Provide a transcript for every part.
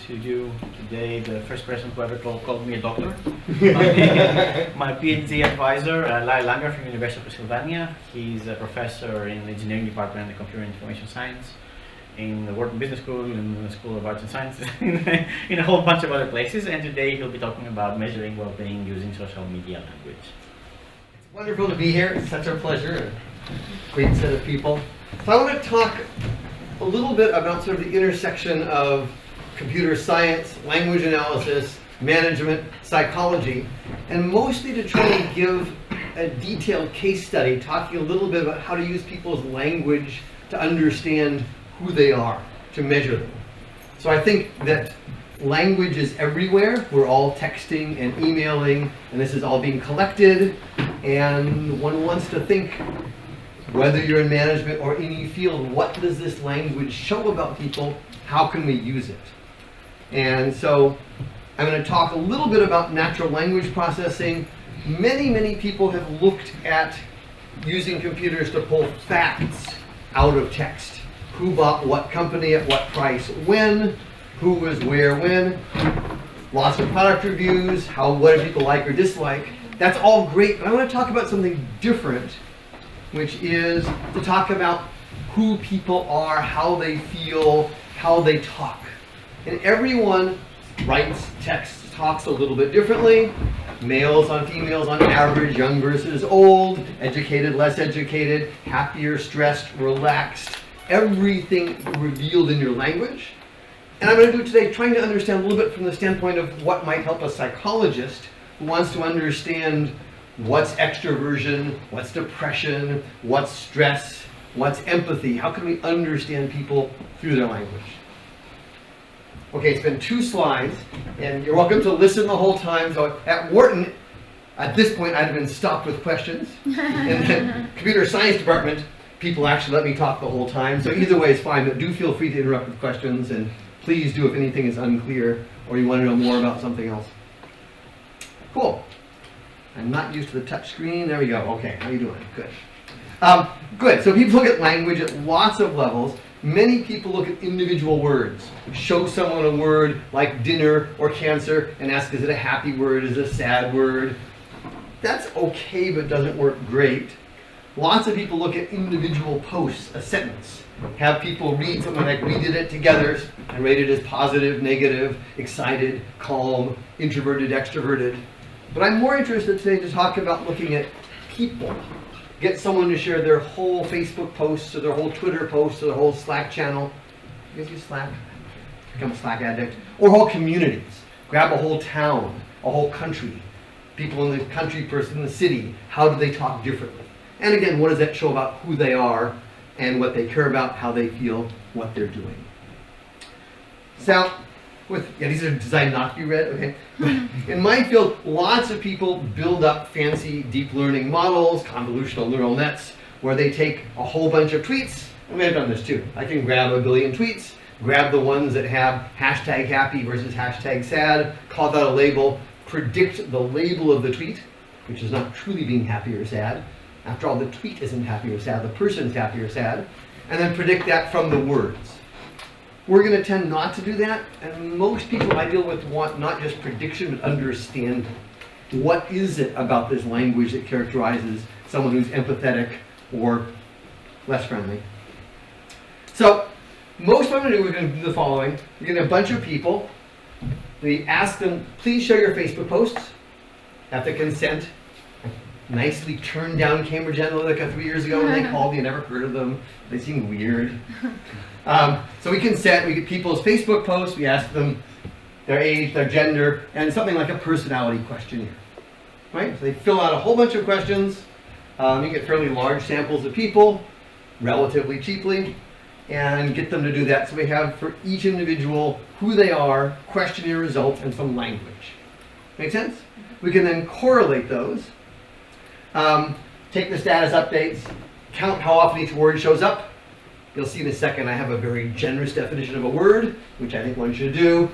to you today, the first person who ever called me a doctor. My PhD advisor, Larry Langer from University of Pennsylvania. He's a professor in the engineering department in computer information science, in the Wharton Business School, in the School of Arts and Sciences, in a whole bunch of other places. And today he'll be talking about measuring well-being using social media language. It's wonderful to be here. It's such a pleasure. A great set of people. So I want to talk a little bit about sort of the intersection of computer science, language analysis, management, psychology, and mostly to try and give a detailed case study talking a little bit about how to use people's language to understand who they are, to measure them. So I think that language is everywhere. We're all texting and emailing, and this is all being collected, and one wants to think, whether you're in management or any field, what does this language show about people? How can we use it? And so I'm going to talk a little bit about natural language processing. Many people have looked at using computers to pull facts out of text. Who bought what company at what price when, who was where when, lots of product reviews, what do people like or dislike. That's all great, but I want to talk about something different, which is to talk about who people are, how they feel, how they talk. And everyone writes, texts, talks a little bit differently. Males on females on average, young versus old, educated, less educated, happier, stressed, relaxed, everything revealed in your language. And I'm going to do today trying to understand a little bit from the standpoint of what might help a psychologist who wants to understand what's extroversion, what's depression, what's stress, what's empathy? How can we understand people through their language? Okay, it's been 2 slides, and you're welcome to listen the whole time. So at Wharton, at this point, I'd have been stopped with questions. In the computer science department, people actually let me talk the whole time. So either way is fine, but do feel free to interrupt with questions, and please do if anything is unclear or you want to know more about something else. Cool. I'm not used to the touch screen. There we go. Okay, how are you doing? Good. Good. So people look at language at lots of levels. Many people look at individual words. Show someone a word like dinner or cancer and ask, is it a happy word? Is it a sad word? That's okay, but doesn't work great. Lots of people look at individual posts, a sentence. Have people read something like, we did it together, and rate it as positive, negative, excited, calm, introverted, extroverted. But I'm more interested today to talk about looking at people. Get someone to share their whole Facebook posts or their whole Twitter posts or their whole Slack channel. You guys use Slack? Become a Slack addict. Or whole communities. Grab a whole town, a whole country. People in the country, person in the city. How do they talk differently? And again, what does that show about who they are and what they care about, how they feel, what they're doing? So, these are designed not to be read, okay? In my field, lots of people build up fancy deep learning models, convolutional neural nets, where they take a whole bunch of tweets. I may have done this too. I can grab a billion tweets, grab the ones that have hashtag happy versus hashtag sad, call that a label, predict the label of the tweet, which is not truly being happy or sad. After all, the tweet isn't happy or sad, the person's happy or sad, and then predict that from the words. We're going to tend not to do that, and most people I deal with want not just prediction, but understanding. What is it about this language that characterizes someone who's empathetic or less friendly? So, most what I'm going to do, we're going to do the following. We're going to have a bunch of people. We ask them, please share your Facebook posts. Have to consent. Nicely turned down Cambridge Analytica 3 years ago when they called me. I never heard of them. They seem weird. So we consent, we get people's Facebook posts, we ask them their age, their gender, and something like a personality questionnaire. Right? So they fill out a whole bunch of questions. You get fairly large samples of people, relatively cheaply, and get them to do that. So we have for each individual who they are, questionnaire results, and some language. Make sense? We can then correlate those. Take the status updates, count how often each word shows up. You'll see in a second I have a very generous definition of a word, which I think one should do.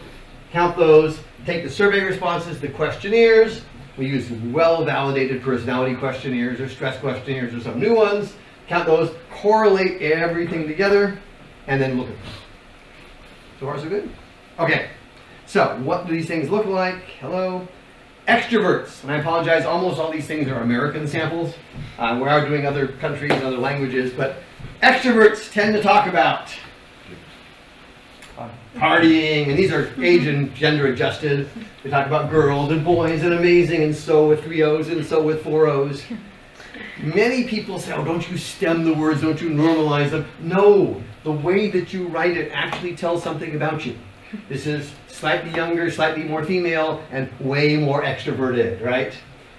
Count those, take the survey responses, the questionnaires. We use well-validated personality questionnaires or stress questionnaires or some new ones. Count those, correlate everything together, and then look at them. So far so good? Okay, So, what do these things look like? Hello. Extroverts, and I apologize, almost all these things are American samples. We are doing other countries and other languages, but extroverts tend to talk about partying, and these are age and gender adjusted. They talk about girls and boys and amazing, and so with 3 O's and so with 4 O's. Many people say, oh, don't you stem the words, don't you normalize them. No, the way that you write it actually tells something about you. This is slightly younger, slightly more female, and way more extroverted, right?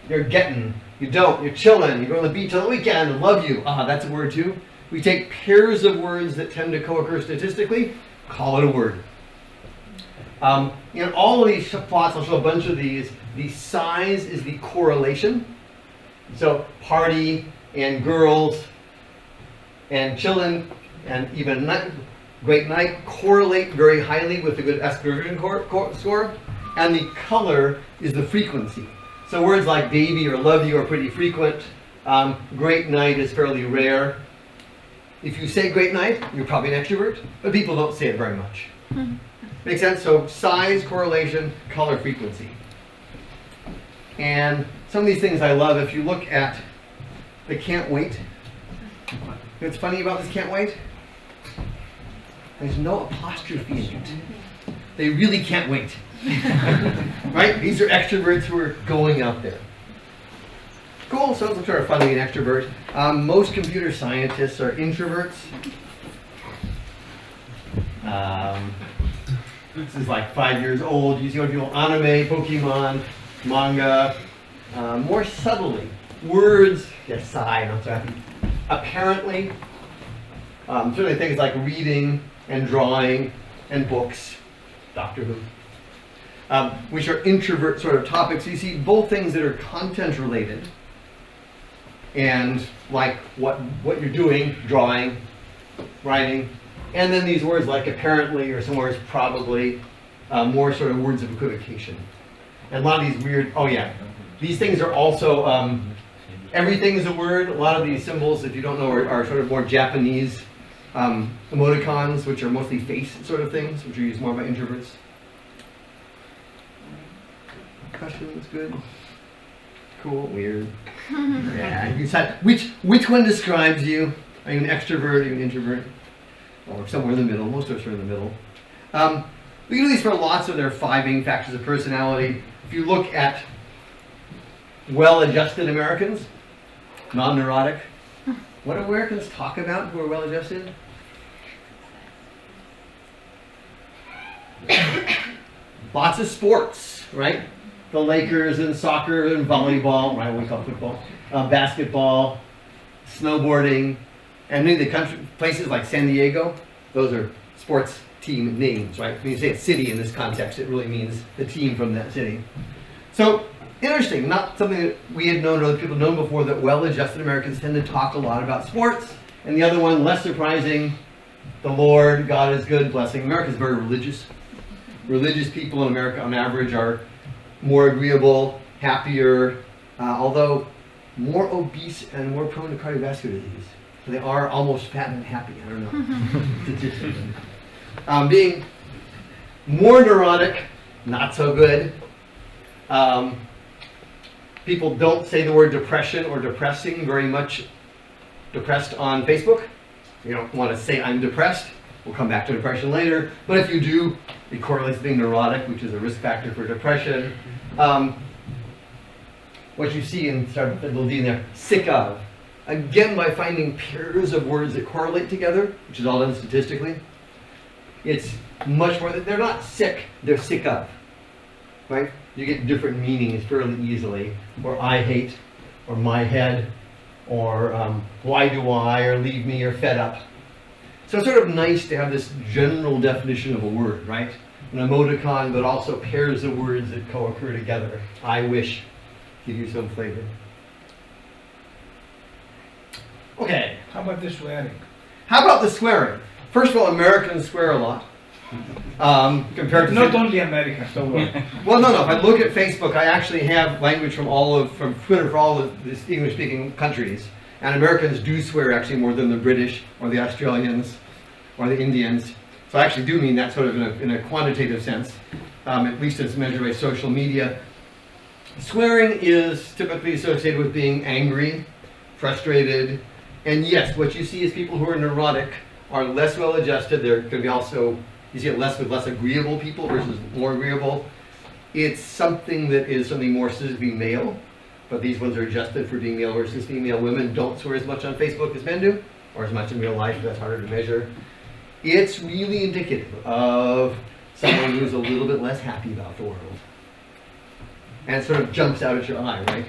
You're getting, you don't, you're chilling, you go on the beach on the weekend, love you. That's a word too. We take pairs of words that tend to co-occur statistically, call it a word. In all of these plots, I'll show a bunch of these, the size is the correlation. So party and girls and chillin' and even great night correlate very highly with a good excursion score. And the color is the frequency. So words like baby or love you are pretty frequent. Great night is fairly rare. If you say great night, you're probably an extrovert, but people don't say it very much. Make sense? So size, correlation, color, frequency. And some of these things I love. If you look at the can't wait, what's funny about this can't wait? There's no apostrophe in it. They really can't wait. Right? These are extroverts who are going out there. Cool, so I'm sort of funny, an extrovert. Most computer scientists are introverts. This is like 5 years old. You see what people anime, Pokemon, manga. More subtly, words, yes, sigh, not so happy. Apparently, certainly things like reading and drawing and books, Doctor Who, which are introvert sort of topics. You see both things that are content related and like what you're doing, drawing, writing, and then these words like apparently or some words probably, more sort of words of equivocation. And a lot of these weird, oh yeah, these things are also, everything is a word. A lot of these symbols, if you don't know, are sort of more Japanese emoticons, which are mostly face sort of things, which are used more by introverts. Questions, good? Cool, weird. Yeah, you decide which one describes you? Are you an extrovert, are you an introvert? Or somewhere in the middle, most of us are in the middle. We can do these for lots of their 5 main factors of personality. If you look at well-adjusted Americans, non-neurotic, what do Americans talk about who are well-adjusted? Lots of sports, right? The Lakers and soccer and volleyball, right? What we call football, basketball, snowboarding, and maybe the country places like San Diego. Those are sports team names, right? When you say a city in this context, it really means the team from that city. So interesting, not something that we had known or other people known before, that well-adjusted Americans tend to talk a lot about sports. And the other one, less surprising, the Lord, God is good, blessing. America is very religious. Religious people in America on average are more agreeable, happier, although more obese and more prone to cardiovascular disease. So they are almost fat and happy, I don't know. Being more neurotic, not so good. People don't say the word depression or depressing very much. Depressed on Facebook. You don't want to say I'm depressed. We'll come back to depression later. But if you do, it correlates to being neurotic, which is a risk factor for depression. What you see in start with little d in there, sick of. Again, by finding pairs of words that correlate together, which is all done statistically, it's much more that they're not sick, they're sick of. Right? You get different meanings fairly easily. Or I hate, or my head, or why do I, or leave me, or fed up. So it's sort of nice to have this general definition of a word, right? An emoticon, but also pairs of words that co-occur together. I wish, give you some flavor. Okay. How about the swearing? How about the swearing? First of all, Americans swear a lot. Compared to Not only Americans, don't worry. Well, no. If I look at Facebook, I actually have language from Twitter for all of these English-speaking countries, and Americans do swear actually more than the British or the Australians or the Indians. So I actually do mean that sort of in a quantitative sense, at least as measured by social media. Swearing is typically associated with being angry, frustrated, and yes, what you see is people who are neurotic are less well adjusted. They're going to be also, you see it less with less agreeable people versus more agreeable. It's something that is something more specifically male, but these ones are adjusted for being male versus female. Women don't swear as much on Facebook as men do, or as much in real life. That's harder to measure. It's really indicative of someone who's a little bit less happy about the world. And it sort of jumps out at your eye, right?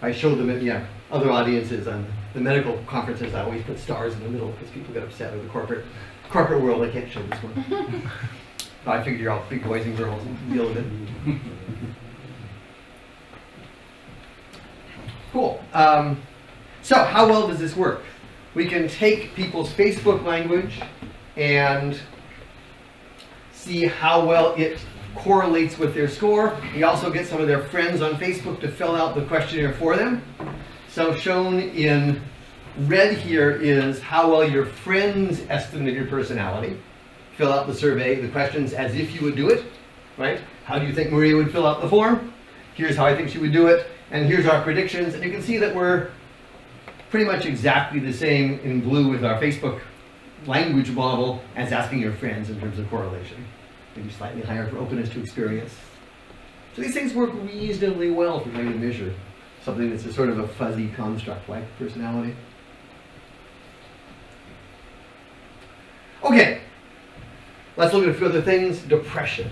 I show them at other audiences on the medical conferences. I always put stars in the middle because people get upset with the corporate world. I can't show this one. I figured you're all big boys and girls and deal with it. Cool. So how well does this work? We can take people's Facebook language and see how well it correlates with their score. We also get some of their friends on Facebook to fill out the questionnaire for them. So shown in red here is how well your friends estimate your personality. Fill out the survey, the questions as if you would do it, right? How do you think Maria would fill out the form? Here's how I think she would do it, and here's our predictions. And you can see that we're pretty much exactly the same in blue with our Facebook language model as asking your friends in terms of correlation. Maybe slightly higher for openness to experience. So these things work reasonably well for trying to measure something that's a sort of a fuzzy construct like personality. Okay, let's look at a few other things. Depression.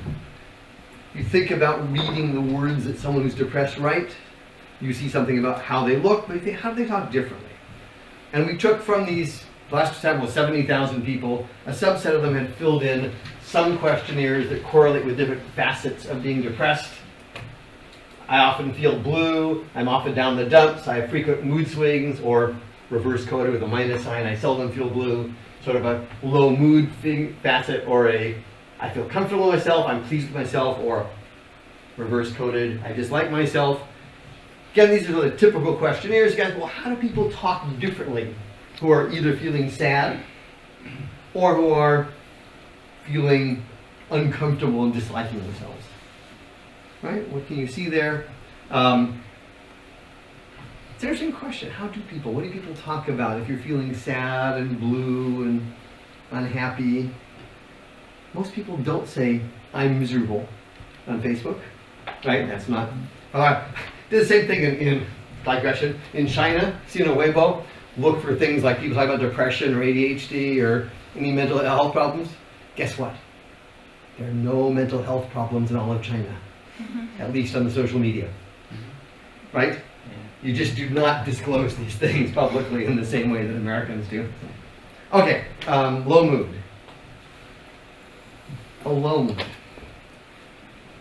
You think about reading the words that someone who's depressed write. You see something about how they look, but you think, how do they talk differently? And we took from these last sample, 70,000 people, a subset of them had filled in some questionnaires that correlate with different facets of being depressed. I often feel blue, I'm often down the dumps, I have frequent mood swings, or reverse coded with a minus sign, I seldom feel blue, sort of a low mood facet, or I feel comfortable with myself, I'm pleased with myself, or reverse coded, I dislike myself. Again, these are the typical questionnaires. Guys, well, how do people talk differently who are either feeling sad or who are feeling uncomfortable and disliking themselves? Right? What can you see there? It's an interesting question. What do people talk about if you're feeling sad and blue and unhappy? Most people don't say, I'm miserable on Facebook, right? That's not, did the same thing in digression. In China, see in a Weibo, look for things like people talk about depression or ADHD or any mental health problems. Guess what? There are no mental health problems in all of China, at least on the social media, right? You just do not disclose these things publicly in the same way that Americans do. Okay, low mood. Alone.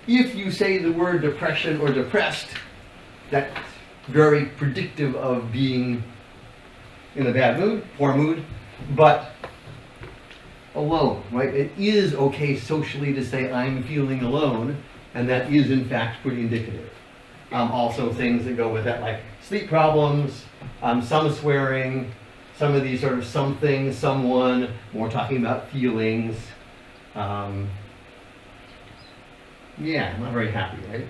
If you say the word depression or depressed, that's very predictive of being in a bad mood, poor mood, but alone, right? It is okay socially to say I'm feeling alone, and that is in fact pretty indicative. Also things that go with that, like sleep problems, some swearing, some of these sort of something, someone, more talking about feelings. Yeah, not very happy, right?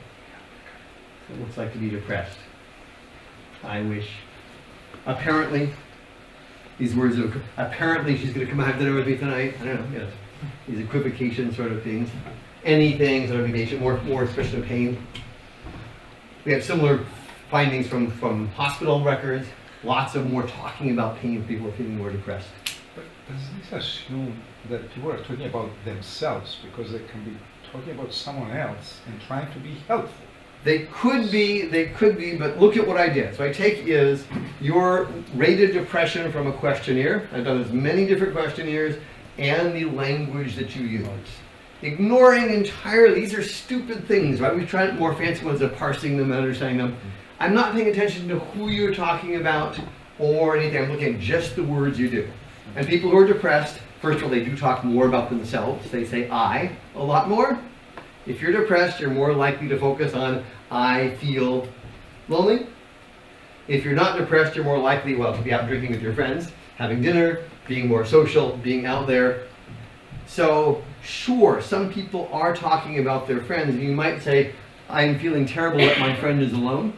It looks like to be depressed. I wish. Apparently, these words of, apparently she's going to come have dinner with me tonight. I don't know, yes. These equivocation sort of things. Anything sort of negation, more expression of pain. We have similar findings from hospital records. Lots of more talking about pain. People are feeling more depressed. But does this assume that people are talking about themselves because they can be talking about someone else and trying to be helpful? They could be, but look at what I did. So I take is your rated depression from a questionnaire. I've done as many different questionnaires and the language that you use. Ignoring entirely, these are stupid things, right? We've tried more fancy ones of parsing them and understanding them. I'm not paying attention to who you're talking about or anything. I'm looking at just the words you do. And people who are depressed, first of all, they do talk more about themselves. They say I a lot more. If you're depressed, you're more likely to focus on I feel lonely. If you're not depressed, you're more likely, well, to be out drinking with your friends, having dinner, being more social, being out there. So sure, some people are talking about their friends, and you might say, I'm feeling terrible that my friend is alone.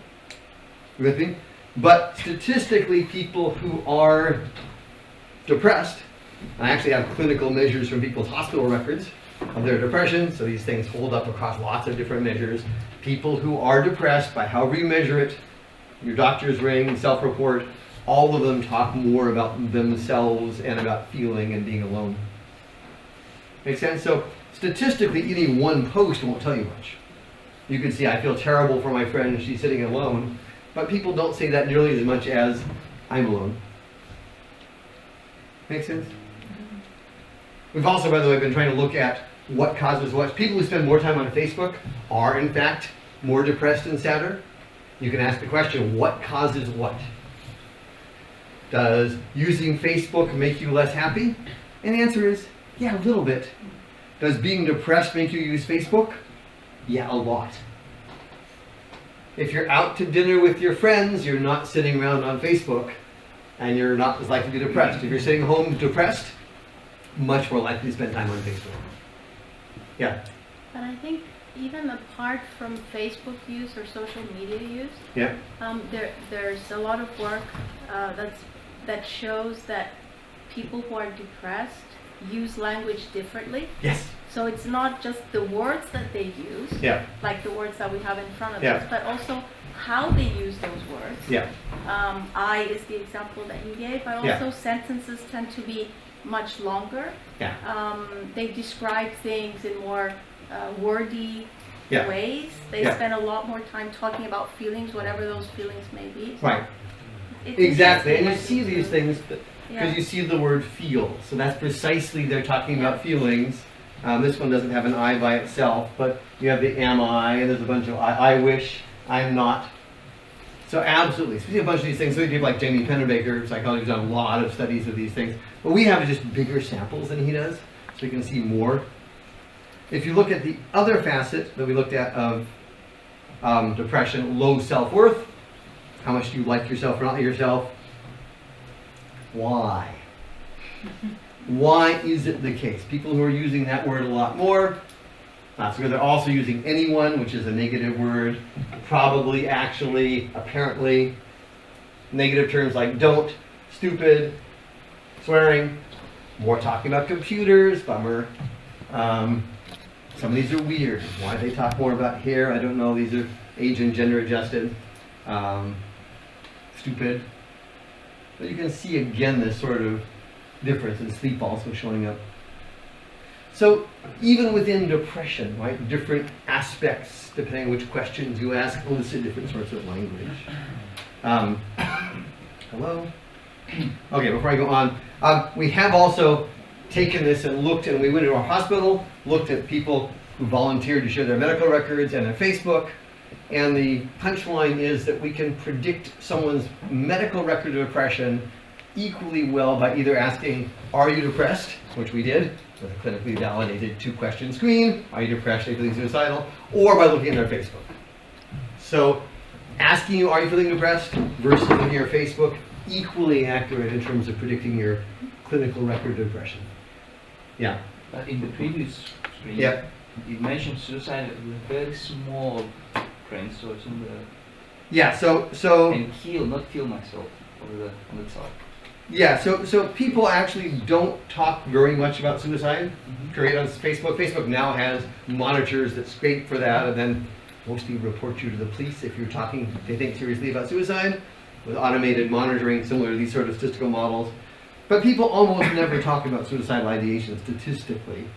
You with me? But statistically, people who are depressed, and I actually have clinical measures from people's hospital records of their depression, so these things hold up across lots of different measures. People who are depressed, by however you measure it, your doctor's ring, self-report, all of them talk more about themselves and about feeling and being alone. Make sense? So statistically, any one post won't tell you much. You can see, I feel terrible for my friend, she's sitting alone, but people don't say that nearly as much as, I'm alone. Make sense? We've also, by the way, been trying to look at what causes what. People who spend more time on Facebook are, in fact, more depressed and sadder. You can ask the question, what causes what? Does using Facebook make you less happy? And the answer is, yeah, a little bit. Does being depressed make you use Facebook? Yeah, a lot. If you're out to dinner with your friends, you're not sitting around on Facebook, and you're not as likely to be depressed. If you're sitting home depressed, much more likely to spend time on Facebook. Yeah? But I think even apart from Facebook use or social media use, Yeah? there's a lot of work that shows that people who are depressed use language differently. Yes. So it's not just the words that they use, Yeah. like the words that we have in front of Yeah. us, but also how they use those words. Yeah. I is the example that you gave, but Yeah. also sentences tend to be much longer. Yeah. They describe things in more wordy Yeah. ways. They Yeah. spend a lot more time talking about feelings, whatever those feelings may be. So Right. it's Exactly. And you interesting, see like, these things yeah. because you see the word feel. So that's precisely, they're talking about feelings. This one doesn't have an I by itself, but you have the am I, and there's a bunch of I wish, I'm not. So absolutely. So we see a bunch of these things. So we people like Jamie Pennebaker, psychologist, has done a lot of studies of these things. But we have just bigger samples than he does, so we can see more. If you look at the other facet that we looked at of depression, low self-worth, how much do you like yourself or not like yourself? Why? Why is it the case? People who are using that word a lot more, so they're also using anyone, which is a negative word, probably, actually, apparently, negative terms like don't, stupid, swearing, more talking about computers, bummer. Some of these are weird. Why they talk more about hair, I don't know. These are age and gender adjusted. Stupid. But you can see again this sort of difference in sleep also showing up. So even within depression, right, different aspects, depending on which questions you ask, elicit different sorts of language. Hello? Okay, before I go on, we have also taken this and looked, and we went to our hospital, looked at people who volunteered to share their medical records and their Facebook, and the punchline is that we can predict someone's medical record of depression equally well by either asking, are you depressed, which we did, with a clinically validated 2-question screen, are you depressed, are you feeling suicidal, or by looking at their Facebook. So asking you, are you feeling depressed, versus looking at your Facebook, equally accurate in terms of predicting your clinical record of depression. Yeah. In the previous screen, Yeah. you mentioned suicide with very small print, so it's on the Yeah, so and kill, not kill myself on the top. yeah, so people actually don't talk very much about suicide. Period on Facebook. Facebook now has monitors that scrape for that, and then mostly report you to the police if you're talking, they think seriously about suicide, with automated monitoring similar to these sort of statistical models. But people almost never talk about suicidal ideation statistically.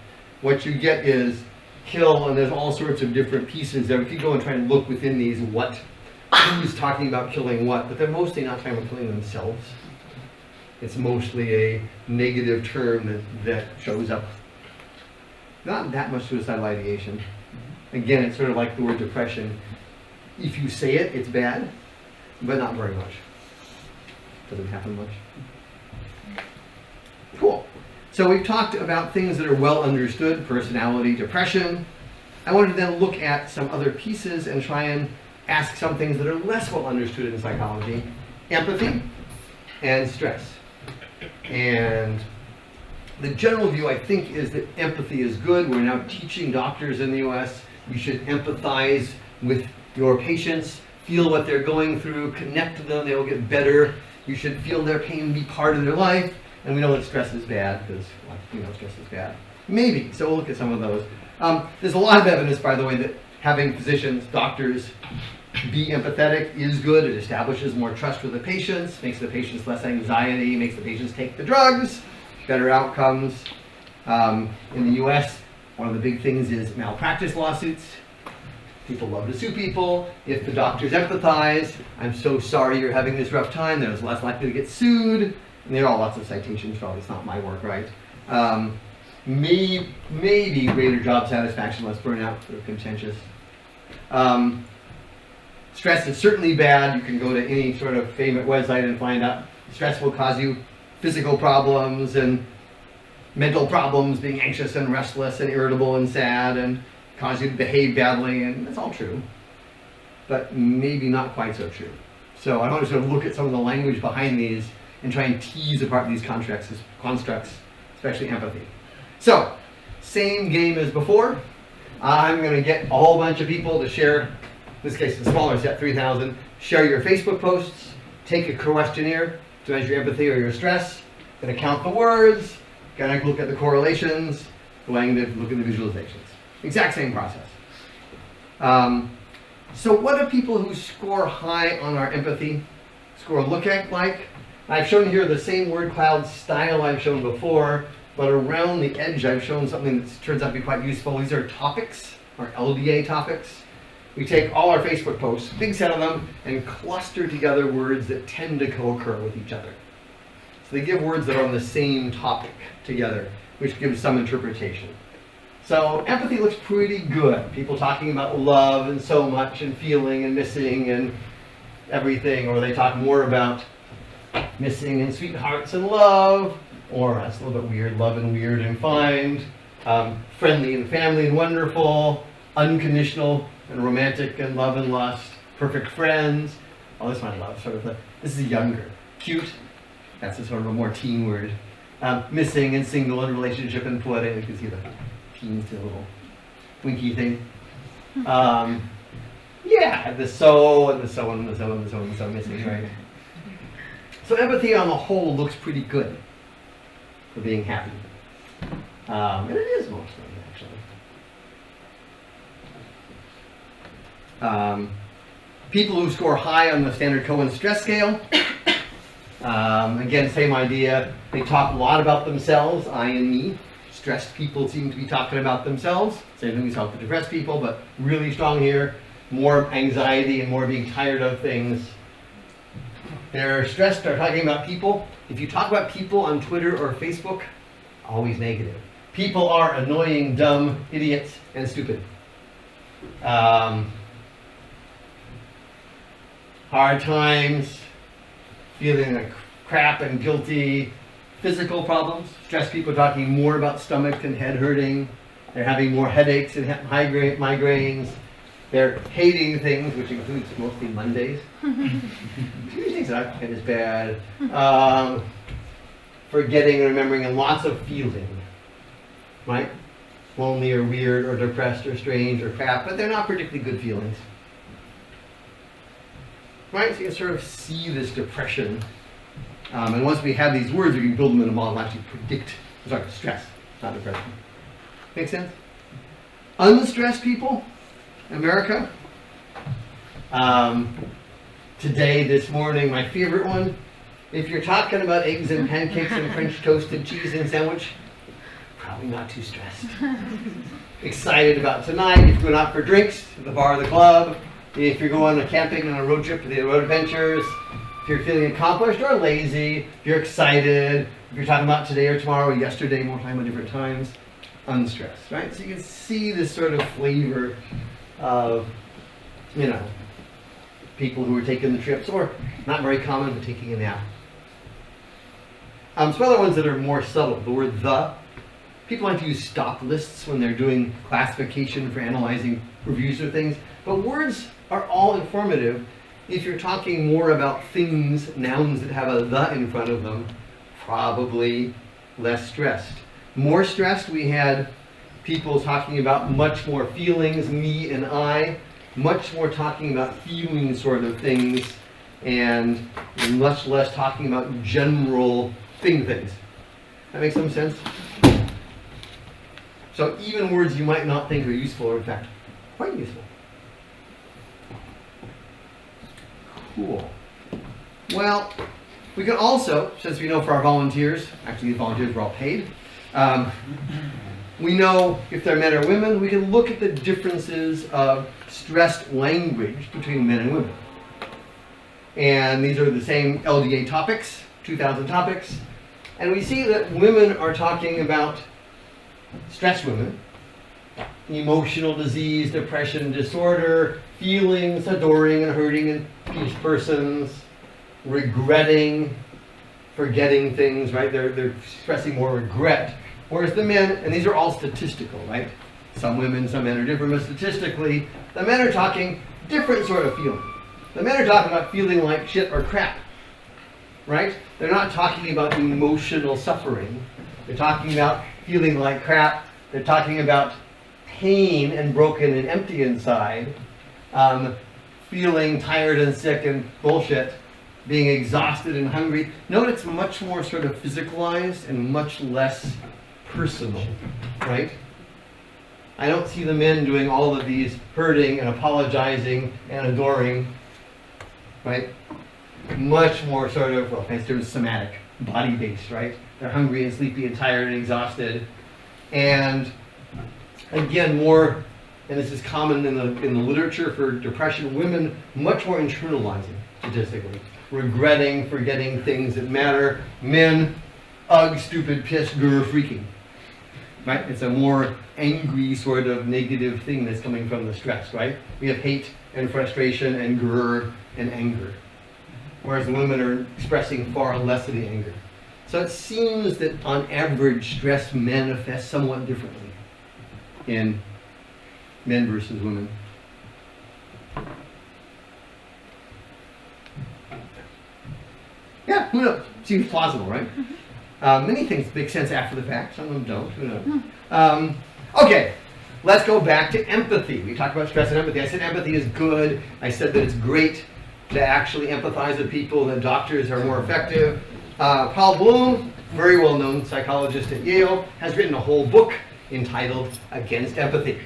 What you get is kill, and there's all sorts of different pieces there. We could go and try and look within these who's talking about killing what, but they're mostly not talking about killing themselves. It's mostly a negative term that shows up. Not that much suicidal ideation. Again, it's sort of like the word depression. If you say it, it's bad, but not very much. Doesn't happen much. Cool. So we've talked about things that are well understood, personality, depression. I wanted to then look at some other pieces and try and ask some things that are less well understood in psychology. Empathy and stress. And The general view, I think, is that empathy is good. We're now teaching doctors in the US, you should empathize with your patients, feel what they're going through, connect to them, they will get better. You should feel their pain, be part of their life. And we know that stress is bad, because stress is bad. Maybe, so we'll look at some of those. There's a lot of evidence, by the way, that having physicians, doctors, be empathetic is good. It establishes more trust with the patients, makes the patients less anxiety, makes the patients take the drugs, better outcomes. In the US, one of the big things is malpractice lawsuits. People love to sue people. If the doctors empathize, I'm so sorry you're having this rough time, they're less likely to get sued. And there are lots of citations, probably it's not my work, right? Maybe greater job satisfaction, less burnout, sort of contentious. Stress is certainly bad. You can go to any sort of famous website and find out stress will cause you physical problems and mental problems, being anxious and restless and irritable and sad, and cause you to behave badly, and that's all true. But maybe not quite so true. So I want to sort of look at some of the language behind these and try and tease apart these constructs, especially empathy. So, same game as before. I'm going to get a whole bunch of people to share, in this case, the smaller set, 3,000, share your Facebook posts, take a questionnaire to measure your empathy or your stress, going to count the words, going to look at the correlations, going to look at the visualizations. Exact same process. So what do people who score high on our empathy score look at like? I've shown here the same word cloud style I've shown before, but around the edge I've shown something that turns out to be quite useful. These are topics, or LDA topics. We take all our Facebook posts, big set of them, and cluster together words that tend to co-occur with each other. So they give words that are on the same topic together, which gives some interpretation. So empathy looks pretty good. People talking about love and so much and feeling and missing and everything, or they talk more about missing and sweethearts and love, or that's a little bit weird, love and weird and find, friendly and family and wonderful, unconditional and romantic and love and lust, perfect friends. Oh, this one I love, sort of this is younger. Cute, that's a sort of a more teen word. Missing and single and relationship and flooding, you can see the teens to a little winky thing. Yeah, the so and the so and the so and the so and the so missing, right? So empathy on the whole looks pretty good for being happy. And it is mostly, actually. People who score high on the standard Cohen stress scale, again, same idea. They talk a lot about themselves, I and me. Stressed people seem to be talking about themselves. Same thing we saw for depressed people, but really strong here. More anxiety and more being tired of things. They're stressed, they're talking about people. If you talk about people on Twitter or Facebook, always negative. People are annoying, dumb, idiots, and stupid. Hard times, feeling like crap and guilty. Physical problems, stressed people are talking more about stomach and head hurting. They're having more headaches and migraines. They're hating things, which includes mostly Mondays. Tuesdays are not as bad. Forgetting and remembering, and lots of feeling, right? Lonely or weird or depressed or strange or crap, but they're not particularly good feelings. Right, so you can sort of see this depression. And once we have these words, we can build them in a model and actually predict, stress, not depression. Make sense? Unstressed people, America. Today, this morning, my favorite one. If you're talking about eggs and pancakes and French toast and cheese and sandwich, probably not too stressed. Excited about tonight, if you're going out for drinks at the bar or the club, if you're going to camping on a road trip to the road adventures, if you're feeling accomplished or lazy, if you're excited, if you're talking about today or tomorrow or yesterday, more time at different times, unstressed, right? So you can see this sort of flavor of, people who are taking the trips, or not very common, but taking a nap. Some other ones that are more subtle, the word the. People like to use stop lists when they're doing classification for analyzing reviews or things, but words are all informative. If you're talking more about things, nouns that have a the in front of them, probably less stressed. more stressed, we had people talking about much more feelings, me and I, much more talking about feeling sort of things, and much less talking about general things. That makes some sense? So even words you might not think are useful are in fact quite useful. Cool. Well, we can also, since we know for our volunteers, actually these volunteers were all paid, we know if they're men or women, we can look at the differences of stressed language between men and women. And these are the same LDA topics, 2,000 topics. And we see that women are talking about stressed women, emotional disease, depression, disorder, feelings, adoring and hurting and peace persons, regretting, forgetting things, right? They're expressing more regret. Whereas the men, and these are all statistical, right? Some women, some men are different, but statistically, the men are talking different sort of feeling. The men are talking about feeling like shit or crap, right? They're not talking about emotional suffering. They're talking about feeling like crap. They're talking about pain and broken and empty inside, feeling tired and sick and bullshit, being exhausted and hungry. Note it's much more sort of physicalized and much less personal, right? I don't see the men doing all of these hurting and apologizing and adoring, right? Much more sort of, well, it's sort of somatic, body-based, right? They're hungry and sleepy and tired and exhausted. And again, more, and this is common in the literature for depression, women much more internalizing statistically, regretting, forgetting things that matter. Men, ugh, stupid, pissed, grr, freaking. Right? It's a more angry sort of negative thing that's coming from the stress, right? We have hate and frustration and grr and anger. Whereas the women are expressing far less of the anger. So it seems that on average, stress manifests somewhat differently in men versus women. Yeah, who knows? Seems plausible, right? Many things make sense after the fact. Some of them don't. Who knows? Okay, let's go back to empathy. We talked about stress and empathy. I said empathy is good. I said that it's great to actually empathize with people, that doctors are more effective. Paul Bloom, very well-known psychologist at Yale, has written a whole book entitled Against Empathy.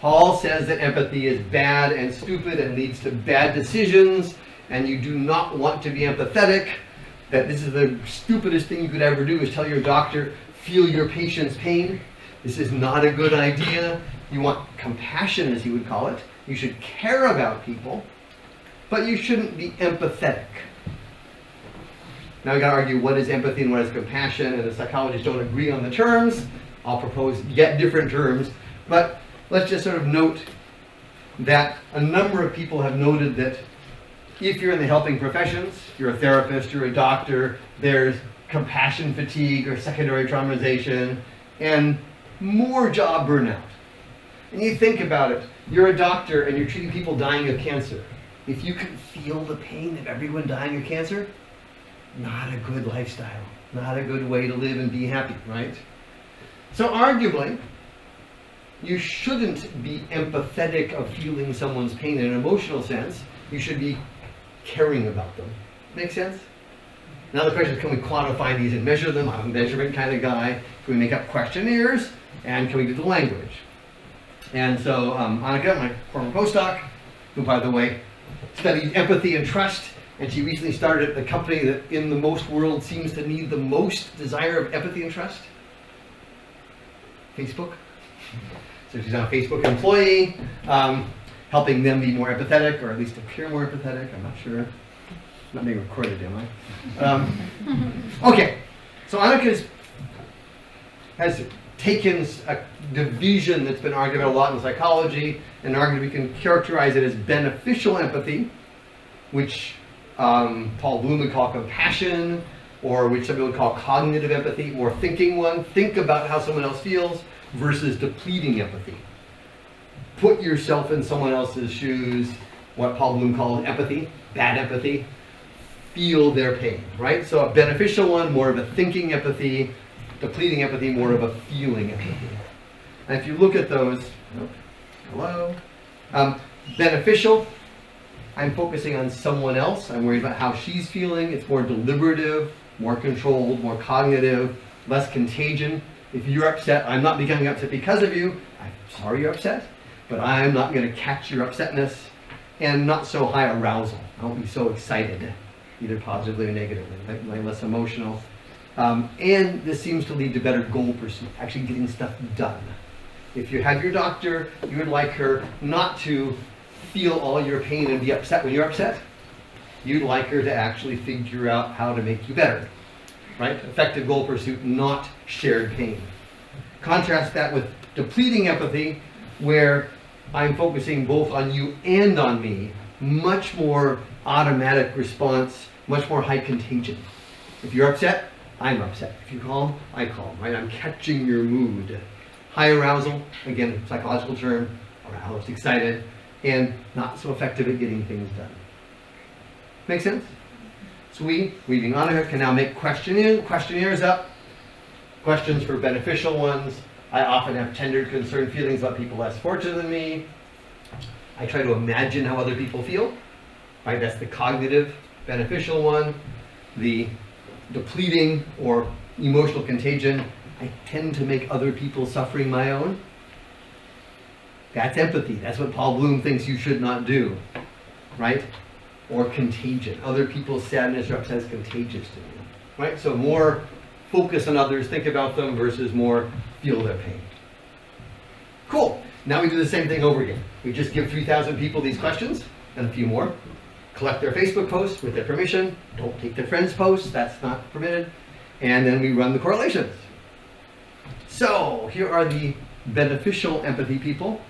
Paul says that empathy is bad and stupid and leads to bad decisions, and you do not want to be empathetic, that this is the stupidest thing you could ever do is tell your doctor, feel your patient's pain. This is not a good idea. You want compassion, as he would call it. You should care about people, but you shouldn't be empathetic. Now we got to argue what is empathy and what is compassion, and the psychologists don't agree on the terms. I'll propose yet different terms, but let's just sort of note that a number of people have noted that if you're in the helping professions, you're a therapist, you're a doctor, there's compassion fatigue or secondary traumatization and more job burnout. And you think about it, you're a doctor and you're treating people dying of cancer. If you can feel the pain of everyone dying of cancer, not a good lifestyle, not a good way to live and be happy, right? So arguably, you shouldn't be empathetic of feeling someone's pain in an emotional sense. You should be caring about them. Make sense? Now the question is, can we quantify these and measure them? I'm a measurement kind of guy. Can we make up questionnaires? And can we do the language? And so Annika, my former postdoc, who by the way studied empathy and trust, and she recently started the company that in the most world seems to need the most desire of empathy and trust. Facebook. So she's now a Facebook employee, helping them be more empathetic, or at least appear more empathetic. I'm not sure. Not being recorded, am I? Okay, so Annika has taken a division that's been argued about a lot in psychology, and argued we can characterize it as beneficial empathy, which Paul Bloom would call compassion, or which some people would call cognitive empathy, or thinking one. Think about how someone else feels, versus depleting empathy. Put yourself in someone else's shoes, what Paul Bloom calls empathy, bad empathy. Feel their pain, right? So a beneficial one, more of a thinking empathy, depleting empathy more of a feeling empathy. And if you look at those, hello, beneficial, I'm focusing on someone else. I'm worried about how she's feeling. It's more deliberative, more controlled, more cognitive, less contagion. If you're upset, I'm not becoming upset because of you. I'm sorry you're upset, but I'm not going to catch your upsetness. And not so high arousal. I won't be so excited, either positively or negatively, like less emotional. And this seems to lead to better goal pursuit, actually getting stuff done. If you have your doctor, you would like her not to feel all your pain and be upset when you're upset. You'd like her to actually figure out how to make you better, right? Effective goal pursuit, not shared pain. Contrast that with depleting empathy, where I'm focusing both on you and on me. Much more automatic response, much more high contagion. If you're upset, I'm upset. If you calm, I calm, right? I'm catching your mood. High arousal, again, psychological term, aroused, excited, and not so effective at getting things done. Make sense? So we, leaving on here, can now make questionnaires up. Questions for beneficial ones. I often have tender, concerned feelings about people less fortunate than me. I try to imagine how other people feel. Right? That's the cognitive, beneficial one. The depleting or emotional contagion, I tend to make other people's suffering my own. That's empathy. That's what Paul Bloom thinks you should not do. Right? Or contagion. Other people's sadness or upset is contagious to me. Right? So more focus on others, think about them, versus more feel their pain. Cool. Now we do the same thing over again. We just give 3,000 people these questions and a few more. Collect their Facebook posts with their permission. Don't take their friends' posts. That's not permitted. And then we run the correlations. So here are the beneficial empathy people.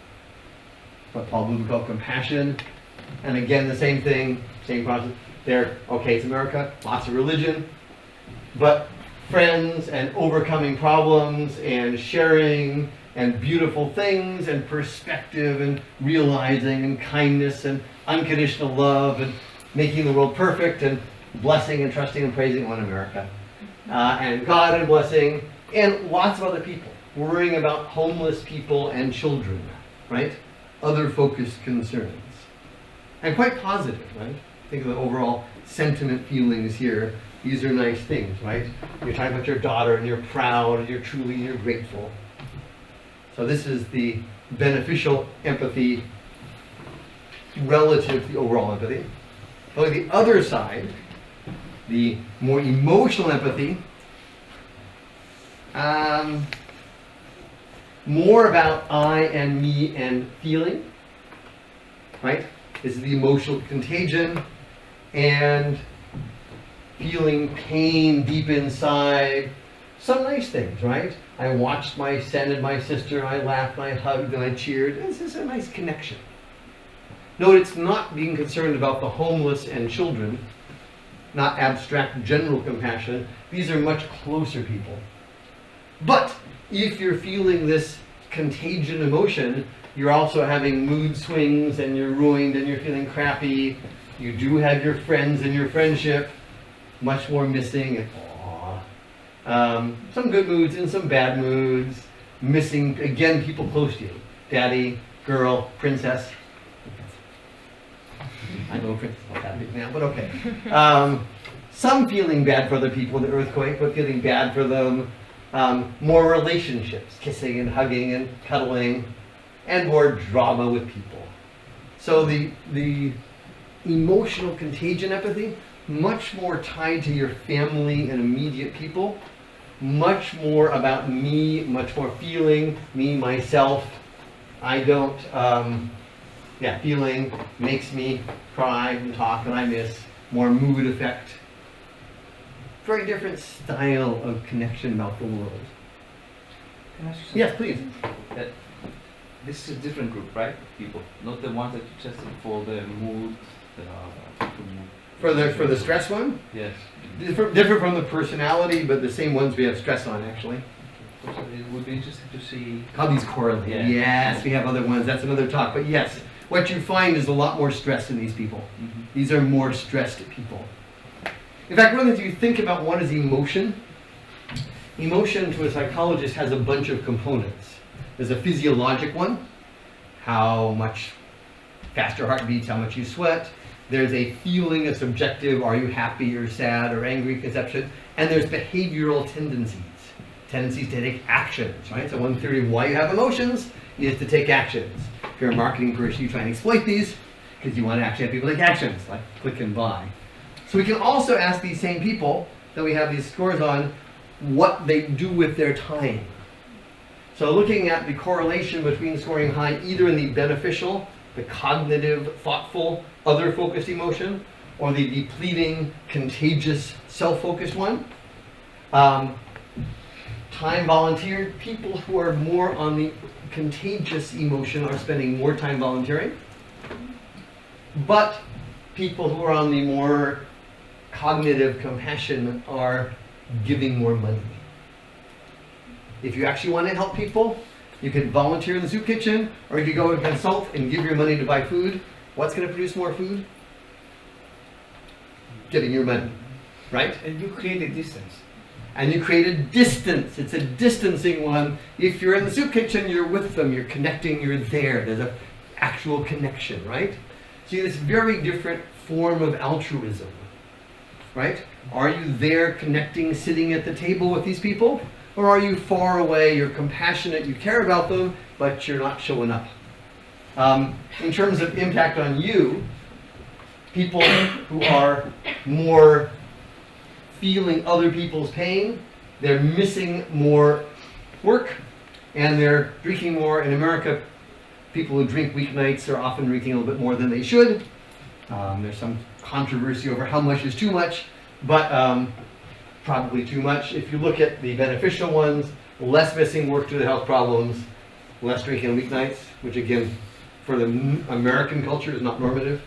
What Paul Bloom called compassion. And again, the same thing, same process. They're, okay, it's America, lots of religion, but friends and overcoming problems and sharing and beautiful things and perspective and realizing and kindness and unconditional love and making the world perfect and blessing and trusting and praising one America. And God and blessing and lots of other people. Worrying about homeless people and children, right? Other focused concerns. And quite positive, right? Think of the overall sentiment feelings here. These are nice things, right? You're talking about your daughter and you're proud and you're grateful. So this is the beneficial empathy relative to the overall empathy. On the other side, the more emotional empathy, more about I and me and feeling, right? This is the emotional contagion and feeling pain deep inside. Some nice things, right? I watched my son and my sister, I laughed, I hugged, and I cheered. This is a nice connection. Note it's not being concerned about the homeless and children, not abstract general compassion. These are much closer people. But if you're feeling this contagion emotion, you're also having mood swings and you're ruined and you're feeling crappy. You do have your friends and your friendship, much more missing and some good moods and some bad moods, missing, again, people close to you. Daddy, girl, princess. I know princess is not that big now, but okay. Some feeling bad for other people in the earthquake, but feeling bad for them. More relationships, kissing and hugging and cuddling, and more drama with people. So the emotional contagion empathy, much more tied to your family and immediate people, much more about me, much more feeling, me, myself. I don't, feeling makes me cry and talk and I miss, more mood effect. Very different style of connection about the world. Can I ask you something? Yes, please. This is a different group, right? People, not the ones that you tested for the mood. For the stress one? Yes. Different from the personality, but the same ones we have stress on, actually. So it would be interesting to see How these correlate. Yeah. Yes, we have other ones. That's another talk. But yes, what you find is a lot more stress in these people. Mm-hmm. These are more stressed people. In fact, one of the things you think about one is emotion. Emotion to a psychologist has a bunch of components. There's a physiologic one, how much faster heart beats, how much you sweat. There's a feeling, a subjective, are you happy or sad or angry conception. And there's behavioral tendencies to take actions, right? So one theory of why you have emotions is to take actions. If you're a marketing person, you try and exploit these because you want to actually have people take actions, like click and buy. So we can also ask these same people that we have these scores on what they do with their time. So looking at the correlation between scoring high either in the beneficial, the cognitive, thoughtful, other-focused emotion, or the depleting, contagious, self-focused one. Time volunteered, people who are more on the contagious emotion are spending more time volunteering. But people who are on the more cognitive compassion are giving more money. If you actually want to help people, you can volunteer in the soup kitchen, or you could go and consult and give your money to buy food. What's going to produce more food? Giving your money, right? And you create a distance. And you create a distance. It's a distancing one. If you're in the soup kitchen, you're with them, you're connecting, you're there. There's an actual connection, right? See, this very different form of altruism, right? Are you there connecting, sitting at the table with these people? Or are you far away, you're compassionate, you care about them, but you're not showing up? In terms of impact on you, people who are more feeling other people's pain, they're missing more work, and they're drinking more. In America, people who drink weeknights are often drinking a little bit more than they should. There's some controversy over how much is too much, but probably too much. If you look at the beneficial ones, less missing work due to health problems, less drinking on weeknights, which again, for the American culture is not normative.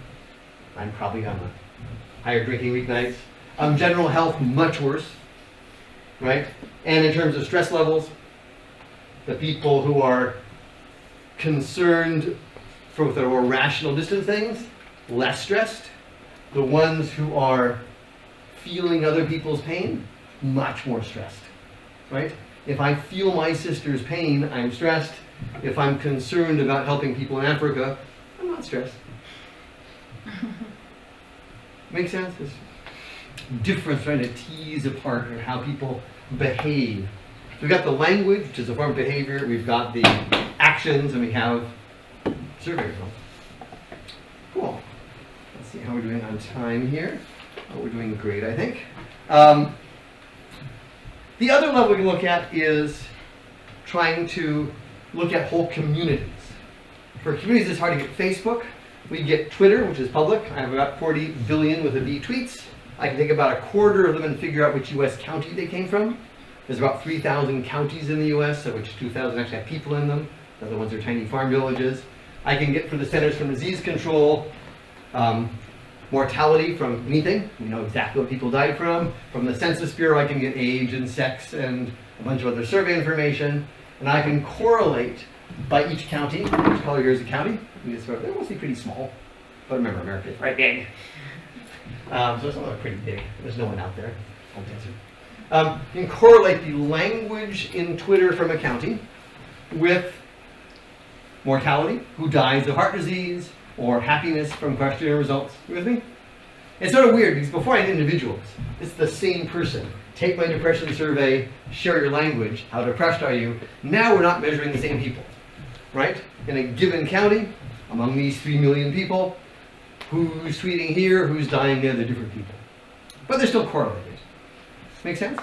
I'm probably on a higher drinking weeknights. General health, much worse, right? And in terms of stress levels, the people who are concerned for the more rational distant things, less stressed. The ones who are feeling other people's pain, much more stressed, right? If I feel my sister's pain, I'm stressed. If I'm concerned about helping people in Africa, I'm not stressed. Make sense? It's difference trying to tease apart how people behave. So we've got the language, which is a form of behavior. We've got the actions, and we have survey results. Cool. Let's see how we're doing on time here. Oh, we're doing great, I think. The other level we can look at is trying to look at whole communities. For communities, it's hard to get Facebook. We get Twitter, which is public. I have about 40 billion with a B tweets. I can take about a quarter of them and figure out which US county they came from. There's about 3,000 counties in the US, of which 2,000 actually have people in them. The other ones are tiny farm villages. I can get for the Centers for Disease Control, mortality from anything. We know exactly what people died from. From the Census Bureau, I can get age and sex and a bunch of other survey information. And I can correlate by each county. Each color here is a county. They're mostly pretty small. But remember, America is right big. So some of them are pretty big. There's no one out there. Won't answer. You can correlate the language in Twitter from a county with mortality, who dies of heart disease, or happiness from questionnaire results. You with me? It's sort of weird because before I had individuals, it's the same person. Take my depression survey, share your language, how depressed are you? Now we're not measuring the same people, right? In a given county, among these 3 million people, who's tweeting here, who's dying there, they're different people. But they're still correlated. Make sense?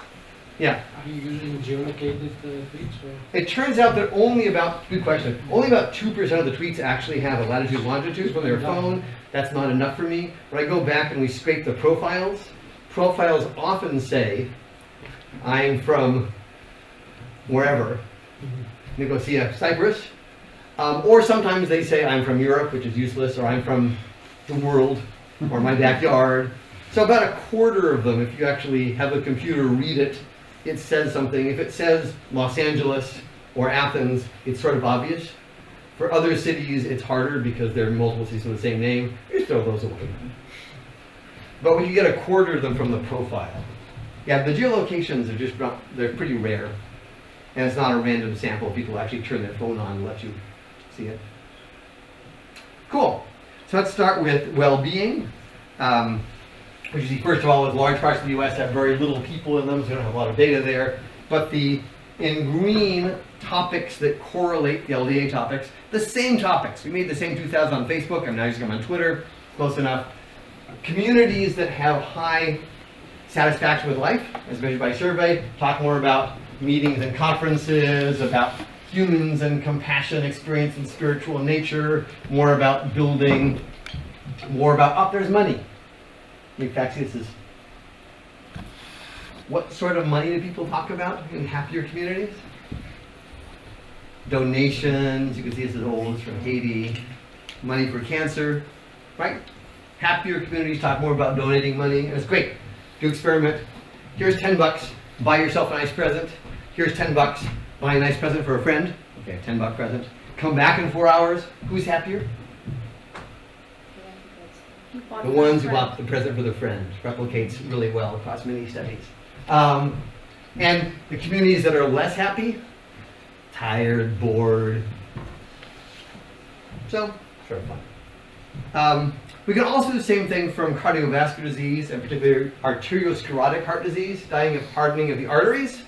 Yeah. Are you using geolocated tweets? Or? It turns out that only about 2% of the tweets actually have a latitude longitude from their phone. That's not enough for me. When I go back and we scrape the profiles often say, I'm from wherever, Nicosia, Cyprus. Or sometimes they say, I'm from Europe, which is useless, or I'm from the world, or my backyard. So about a quarter of them, if you actually have a computer read it, it says something. If it says Los Angeles or Athens, it's sort of obvious. For other cities, it's harder because there are multiple cities with the same name. You just throw those away. But when you get a quarter of them from the profile, Yeah, the geolocations are just not, they're pretty rare. And it's not a random sample. People actually turn their phone on and let you see it. Cool. So let's start with well-being. Which you see, first of all, is large parts of the US have very little people in them, so we don't have a lot of data there. But in green, topics that correlate, the LDA topics, the same topics. We made the same 2,000 on Facebook. I'm now using them on Twitter. Close enough. Communities that have high satisfaction with life, as measured by survey, talk more about meetings and conferences, about humans and compassion, experience and spiritual nature, more about building, more about, oh, there's money. In fact, this is, what sort of money do people talk about in happier communities? Donations, you can see this is old, it's from Haiti. Money for cancer, right? Happier communities talk more about donating money, and it's great. Do experiment. Here's 10 bucks, buy yourself a nice present. Here's 10 bucks, buy a nice present for a friend. Okay, a $10 present. Come back in 4 hours. Who's happier? The ones who bought the present for the friend. Replicates really well across many studies. And the communities that are less happy, tired, bored. So, sort of fun. We can also do the same thing from cardiovascular disease, and particularly arteriosclerotic heart disease, dying of hardening of the arteries.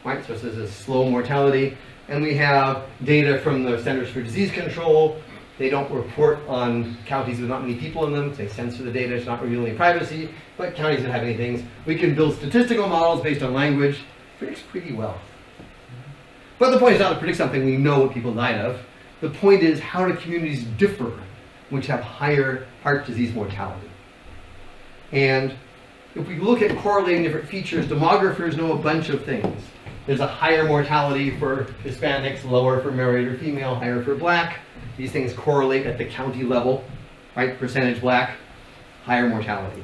Right, so this is a slow mortality. And we have data from the Centers for Disease Control. They don't report on counties with not many people in them. They censor the data, it's not revealing privacy. But counties that have any things, we can build statistical models based on language. Predicts pretty well. But the point is not to predict something we know what people died of. The point is, how do communities differ which have higher heart disease mortality? And if we look at correlating different features, demographers know a bunch of things. There's a higher mortality for Hispanics, lower for married or female, higher for black. These things correlate at the county level, right? Percentage black, higher mortality.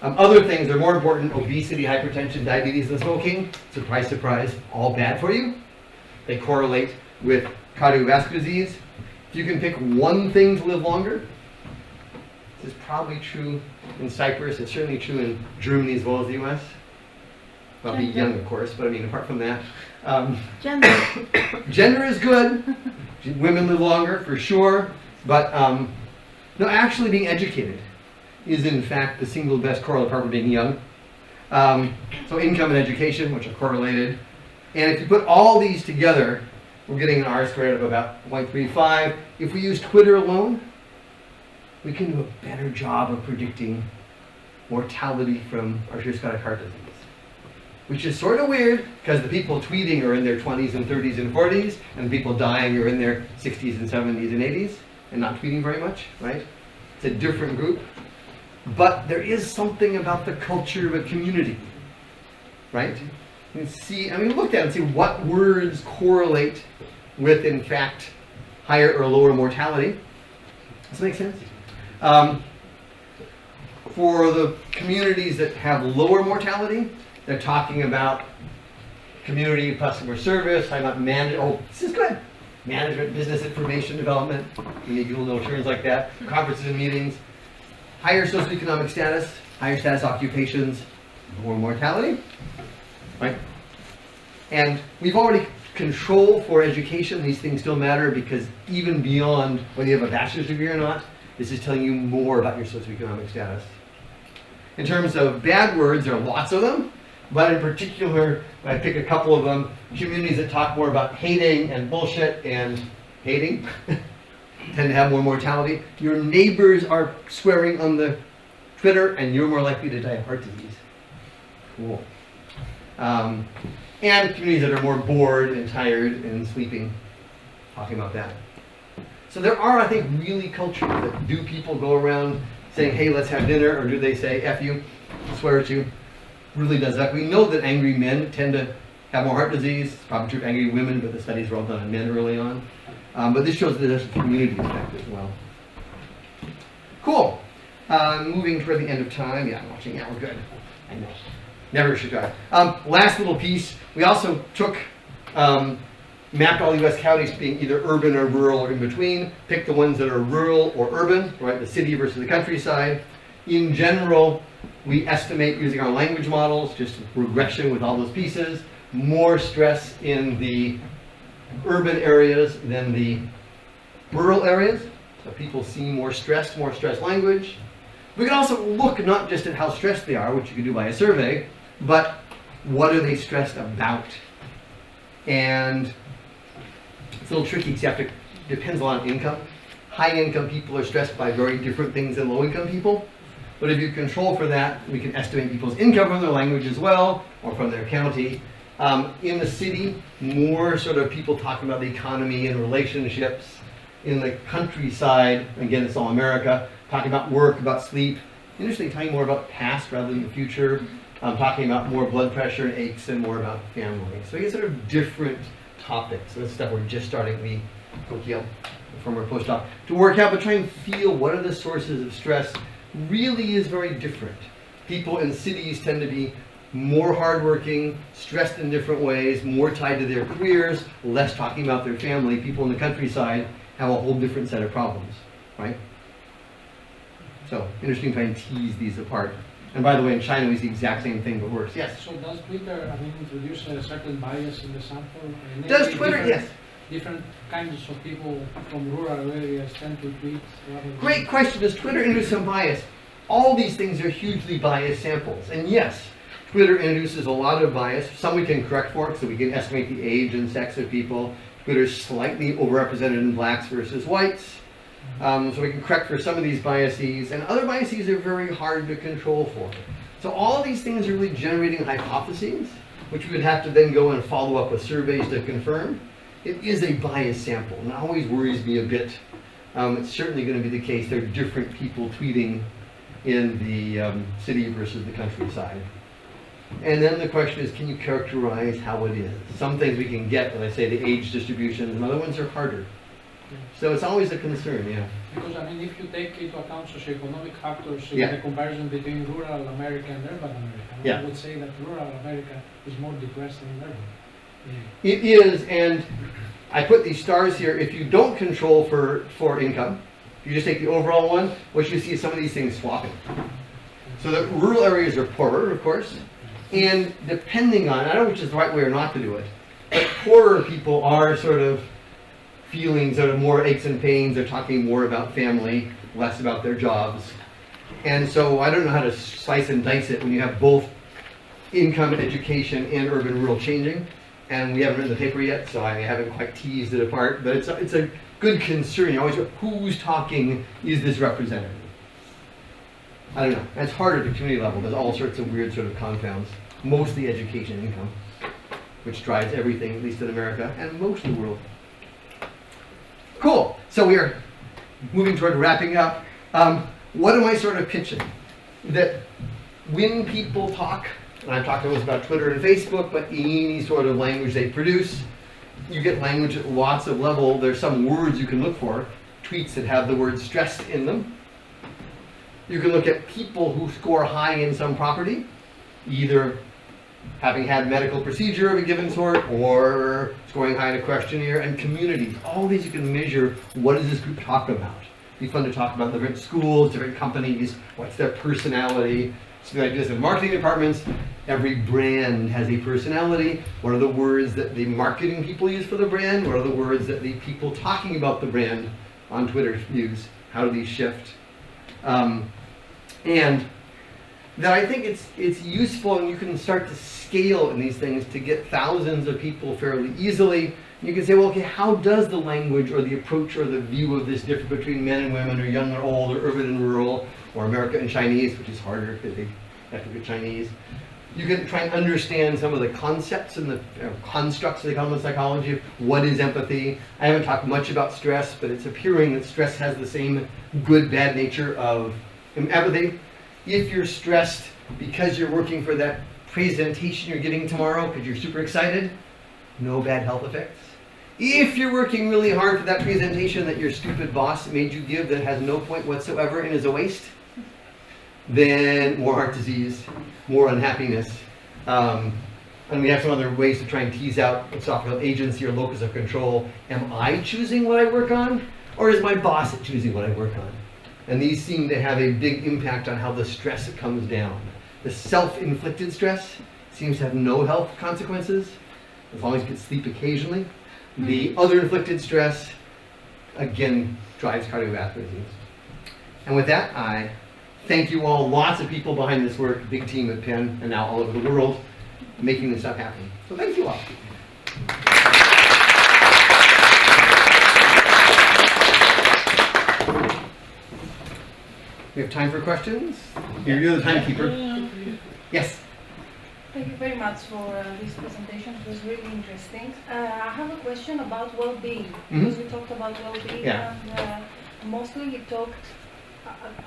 Other things are more important: obesity, hypertension, diabetes, and smoking. Surprise, surprise, all bad for you. They correlate with cardiovascular disease. If you can pick one thing to live longer, this is probably true in Cyprus. It's certainly true in Germany as well as the US. Well, be young, of course, but I mean, apart from that. Gender. Gender is good. Women live longer, for sure. But no, actually being educated is, in fact, the single best correlate apart from being young. So income and education, which are correlated. And if you put all these together, we're getting an R-squared of about 0.35. If we use Twitter alone, we can do a better job of predicting mortality from arteriosclerotic heart disease. Which is sort of weird, because the people tweeting are in their 20s and 30s and 40s, and the people dying are in their 60s and 70s and 80s, and not tweeting very much, right? It's a different group. But there is something about the culture of a community, right? You can see, I mean, look at it and see what words correlate with, in fact, higher or lower mortality. Does that make sense? For the communities that have lower mortality, they're talking about community customer service, talking about management. Oh, this is good. Management, business information development. You need little terms like that. Conferences and meetings. Higher socioeconomic status, higher status occupations, lower mortality. Right? And we've already controlled for education. These things still matter because even beyond whether you have a bachelor's degree or not, this is telling you more about your socioeconomic status. In terms of bad words, there are lots of them. But in particular, I pick a couple of them, communities that talk more about hating and bullshit and hating tend to have more mortality. Your neighbors are swearing on the Twitter and you're more likely to die of heart disease. Cool. And communities that are more bored and tired and sleeping, talking about that. So there are, I think, really cultures that do people go around saying, hey, let's have dinner, or do they say, F you, swear at you? Really does that. We know that angry men tend to have more heart disease. It's probably true of angry women, but the studies were all done on men early on. But this shows that there's a community effect as well. Cool. Moving toward the end of time. Yeah, I'm watching. Yeah, we're good. I know. Never should die. Last little piece. We also took, mapped all U.S. counties to being either urban or rural or in between. Picked the ones that are rural or urban, right? The city versus the countryside. In general, We estimate using our language models, just regression with all those pieces, more stress in the urban areas than the rural areas. So people see more stressed language. We can also look not just at how stressed they are, which you can do by a survey, but what are they stressed about? And it's a little tricky because depends a lot on income. High income people are stressed by very different things than low income people. But if you control for that, we can estimate people's income from their language as well, or from their county. In the city, more sort of people talking about the economy and relationships. In the countryside, again, it's all America, talking about work, about sleep. Interesting, talking more about past rather than the future. Talking about more blood pressure and aches and more about family. So we get sort of different topics. So this stuff we're just starting the Tokyo from our postdoc to work out, but try and feel what are the sources of stress really is very different. People in cities tend to be more hardworking, stressed in different ways, more tied to their careers, less talking about their family. People in the countryside have a whole different set of problems, right? So, interesting to try and tease these apart. And by the way, in China, we see the exact same thing, but worse. Yes? So does Twitter, introduce a certain bias in the sample? Does Twitter? Yes. Different kinds of people from rural areas tend to tweet rather than... Great question. Does Twitter introduce some bias? All these things are hugely biased samples. And yes, Twitter introduces a lot of bias. Some we can correct for, so we can estimate the age and sex of people. Twitter's slightly overrepresented in blacks versus whites. So we can correct for some of these biases. And other biases are very hard to control for. So all these things are really generating hypotheses, which we would have to then go and follow up with surveys to confirm. It is a biased sample, and it always worries me a bit. It's certainly going to be the case. There are different people tweeting in the city versus the countryside. And then the question is, can you characterize how it is? Some things we can get, when I say the age distributions, and other ones are harder. So it's always a concern, yeah. Because, if you take into account socioeconomic factors Yeah. in the comparison between rural America and urban America, Yeah. I would say that rural America is more depressed than urban. It is, and I put these stars here. If you don't control for income, if you just take the overall one, what you see is some of these things swapping. So the rural areas are poorer, of course, and depending on, I don't know which is the right way or not to do it, but poorer people are sort of feeling sort of more aches and pains. They're talking more about family, less about their jobs. And so I don't know how to slice and dice it when you have both income, education, and urban-rural changing. And we haven't written the paper yet, so I haven't quite teased it apart. But it's a good concern. You always go, who's talking? Is this representative? I don't know. It's harder at the community level. There's all sorts of weird sort of confounds. Mostly education income, which drives everything, at least in America, and most of the world. Cool. So we are moving toward wrapping up. What am I sort of pitching? That when people talk, and I've talked to us about Twitter and Facebook, but any sort of language they produce, you get language at lots of level. There's some words you can look for, tweets that have the word stressed in them. You can look at people who score high in some property, either having had medical procedure of a given sort or scoring high in a questionnaire, and communities. All these you can measure. What does this group talk about? It'd be fun to talk about different schools, different companies, what's their personality. So like this in marketing departments, every brand has a personality. What are the words that the marketing people use for the brand? What are the words that the people talking about the brand on Twitter use? How do these shift? And that I think it's useful, and you can start to scale in these things to get thousands of people fairly easily. You can say, well, okay, how does the language or the approach or the view of this differ between men and women, or young and old, or urban and rural, or American and Chinese, which is harder because they have to get Chinese. You can try and understand some of the concepts and the constructs they call them in psychology of what is empathy. I haven't talked much about stress, but it's appearing that stress has the same good, bad nature of empathy. If you're stressed because you're working for that presentation you're getting tomorrow because you're super excited, no bad health effects. If you're working really hard for that presentation that your stupid boss made you give that has no point whatsoever and is a waste, then more heart disease, more unhappiness. And we have some other ways to try and tease out what's often called agency or locus of control. Am I choosing what I work on, or is my boss choosing what I work on? And these seem to have a big impact on how the stress comes down. The self-inflicted stress seems to have no health consequences, as long as you can sleep occasionally. The other inflicted stress, again, drives cardiovascular disease. And with that, I thank you all, lots of people behind this work, big team at Penn, and now all over the world, making this stuff happen. So thank you all. We have time for questions. You're the timekeeper. Yes. Thank you very much for this presentation. It was really interesting. I have a question about well-being, because we talked about well-being, and mostly you talked,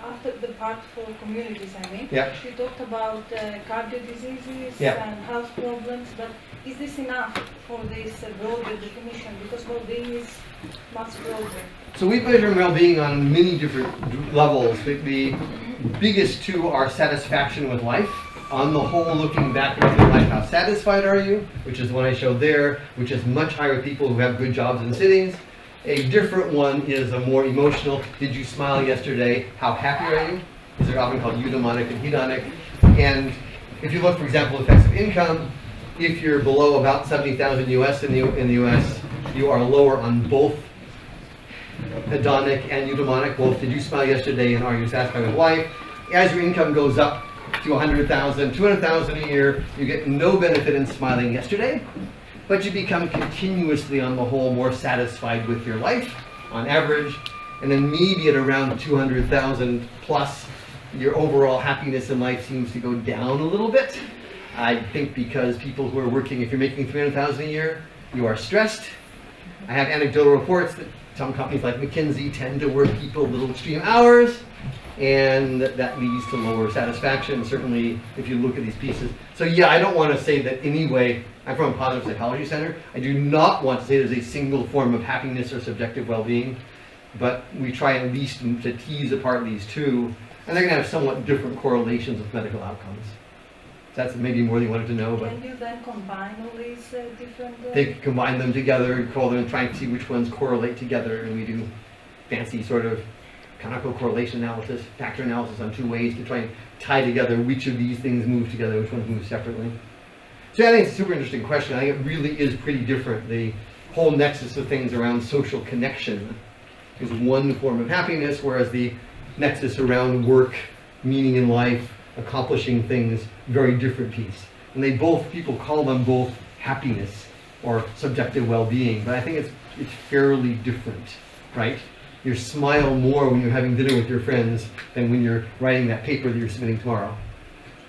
after the part for communities, I mean, you talked about cardio diseases and health problems, but is this enough for this broader definition? Because well-being is much broader. So we measure well-being on many different levels. The biggest two are satisfaction with life. On the whole, looking back at your life, how satisfied are you? Which is the one I showed there, which is much higher with people who have good jobs in cities. A different one is a more emotional, did you smile yesterday? How happy are you? These are often called eudaimonic and hedonic. And if you look, for example, effects of income, if you're below about 70,000 US in the US, you are lower on both hedonic and eudaimonic, both did you smile yesterday and are you satisfied with life? As your income goes up to 100,000, 200,000 a year, you get no benefit in smiling yesterday, but you become continuously on the whole more satisfied with your life on average, and then maybe at around 200,000 plus, your overall happiness in life seems to go down a little bit. I think because people who are working, if you're making 300,000 a year, you are stressed. I have anecdotal reports that some companies like McKinsey tend to work people little extreme hours, and that leads to lower satisfaction, certainly if you look at these pieces. So yeah, I don't want to say that anyway, I'm from a positive psychology center, I do not want to say there's a single form of happiness or subjective well-being, but we try at least to tease apart these two, and they're going to have somewhat different correlations with medical outcomes. That's maybe more than you wanted to know, but can you then combine all these different... They combine them together and call them and try and see which ones correlate together, and we do fancy sort of canonical correlation analysis, factor analysis on two ways to try and tie together which of these things move together, which ones move separately. So I think it's a super interesting question. I think it really is pretty different. The whole nexus of things around social connection is one form of happiness, whereas the nexus around work, meaning in life, accomplishing things, very different piece. And they both, people call them both happiness or subjective well-being, but I think it's fairly different, right? You smile more when you're having dinner with your friends than when you're writing that paper that you're submitting tomorrow.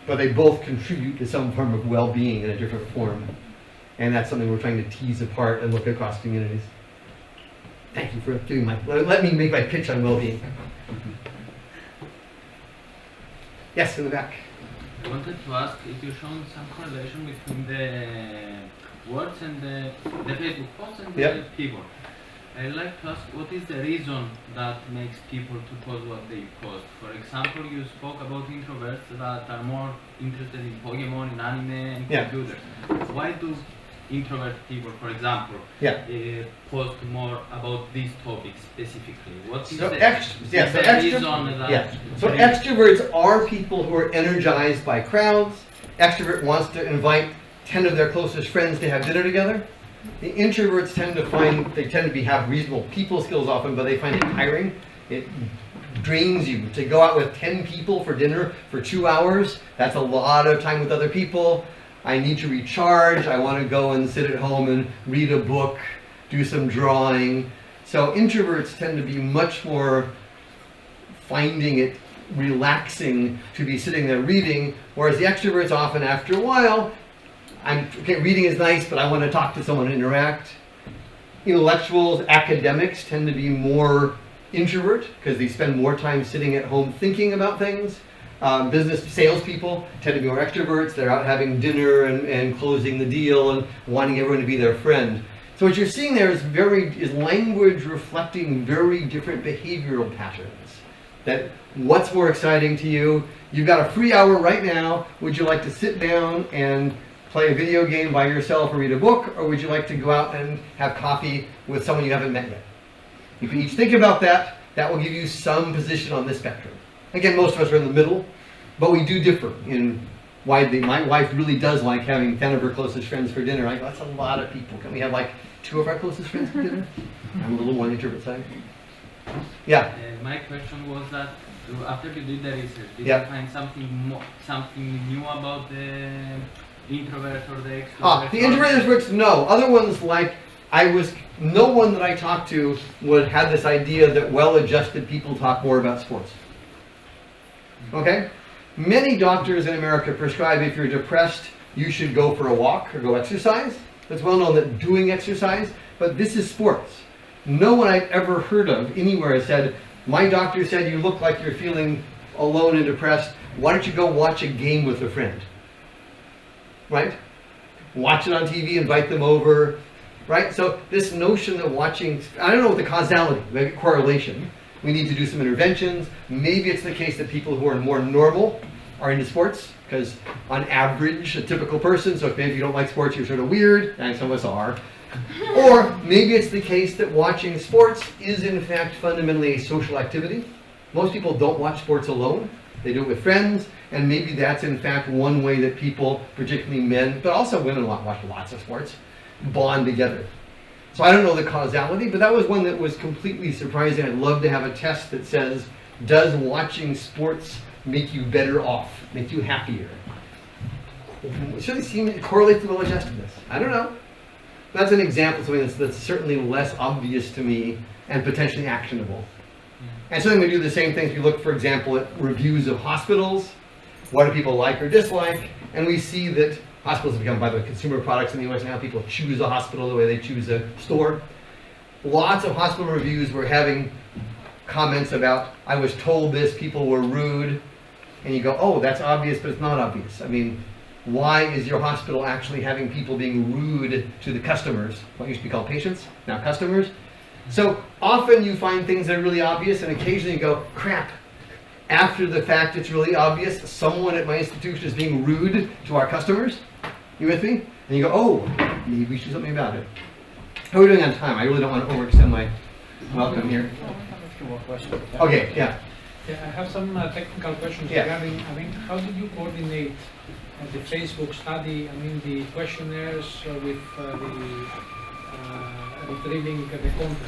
But they both contribute to some form of well-being in a different form. And that's something we're trying to tease apart and look across communities. Thank you for doing let me make my pitch on well-being. Yes, in the back. I wanted to ask if you've shown some correlation between the words and the Facebook posts and the people. I'd like to ask, what is the reason that makes people to post what they post? For example, you spoke about introverts that are more interested in Pokemon, in anime, and computers. Why do introvert people, for example, post more about these topics specifically? What is the reason that... So extroverts are people who are energized by crowds. Extrovert wants to invite 10 of their closest friends to have dinner together. The introverts tend to have reasonable people skills often, but they find it tiring. It drains you to go out with 10 people for dinner for 2 hours. That's a lot of time with other people. I need to recharge. I want to go and sit at home and read a book, do some drawing. So introverts tend to be much more finding it relaxing to be sitting there reading, whereas the extroverts often after a while, reading is nice, but I want to talk to someone and interact. Intellectuals, academics tend to be more introvert because they spend more time sitting at home thinking about things. Business salespeople tend to be more extroverts. They're out having dinner and closing the deal and wanting everyone to be their friend. So what you're seeing there is language reflecting very different behavioral patterns. That what's more exciting to you? You've got a free hour right now. Would you like to sit down and play a video game by yourself or read a book, or would you like to go out and have coffee with someone you haven't met yet? You can each think about that, that will give you some position on this spectrum. Again, most of us are in the middle, but we do differ in widely. My wife really does like having 10 of her closest friends for dinner. I go, that's a lot of people. Can we have like 2 of our closest friends for dinner? I'm a little more introvert side. Yeah. My question was that after you did the research, did Yeah. you find something new about the introvert or the extrovert? The introvert extroverts, no. Other ones like no one that I talked to would have this idea that well-adjusted people talk more about sports. Okay? Many doctors in America prescribe if you're depressed, you should go for a walk or go exercise. It's well known that doing exercise, but this is sports. No one I've ever heard of anywhere has said, my doctor said you look like you're feeling alone and depressed. Why don't you go watch a game with a friend? Right? Watch it on TV, invite them over. Right? So this notion that watching, I don't know what the causality, maybe correlation. We need to do some interventions. Maybe it's the case that people who are more normal are into sports, because on average, a typical person, so if maybe you don't like sports, you're sort of weird, and some of us are. Or maybe it's the case that watching sports is in fact fundamentally a social activity. Most people don't watch sports alone. They do it with friends, and maybe that's in fact one way that people, particularly men, but also women watch lots of sports, bond together. So I don't know the causality, but that was one that was completely surprising. I'd love to have a test that says, does watching sports make you better off, make you happier? It should seem to correlate to well-adjustedness. I don't know. That's an example of something that's certainly less obvious to me and potentially actionable. And so then we do the same things. We look, for example, at reviews of hospitals. What do people like or dislike? And we see that hospitals have become, by the way, consumer products in the US now. People choose a hospital the way they choose a store. Lots of hospital reviews were having comments about, I was told this, people were rude. And you go, oh, that's obvious, but it's not obvious. I mean, why is your hospital actually having people being rude to the customers? What used to be called patients, now customers. So often you find things that are really obvious, and occasionally you go, crap. After the fact, it's really obvious. Someone at my institution is being rude to our customers. You with me? And you go, oh, maybe we should do something about it. How are we doing on time? I really don't want to overextend my welcome here. A few more questions. Okay, yeah. Yeah, I have some technical questions Yeah. regarding, how did you coordinate the Facebook study, the questionnaires with retrieving the content?